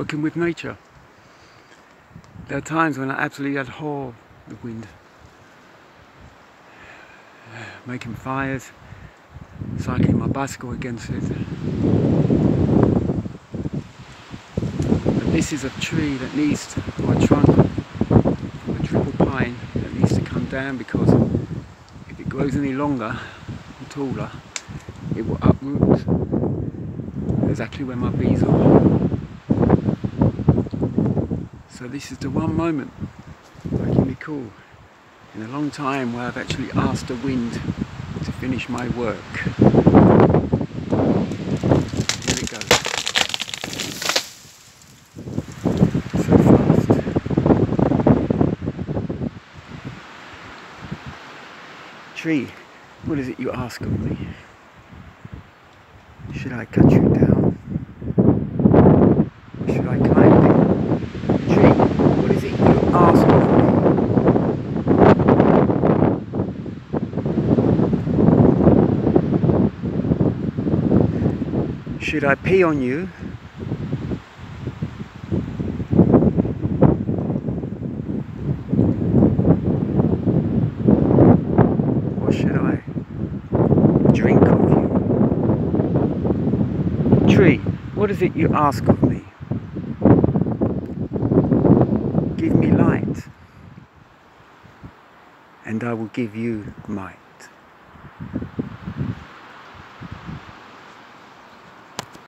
working with nature. There are times when I absolutely abhor the wind, making fires, cycling my bicycle against it. But this is a tree that needs, or a trunk of a triple pine that needs to come down, because if it grows any longer and taller, it will uproot exactly where my bees are. So this is the one moment I can recall in a long time where I've actually asked the wind to finish my work. Here it goes. So fast. Tree, what is it you ask of me? Should I cut you down? Or should I climb you? Tree, what is it you ask of me? Should I pee on you? Or should I drink of you? Tree, what is it you ask of me? Give me light, and I will give you might.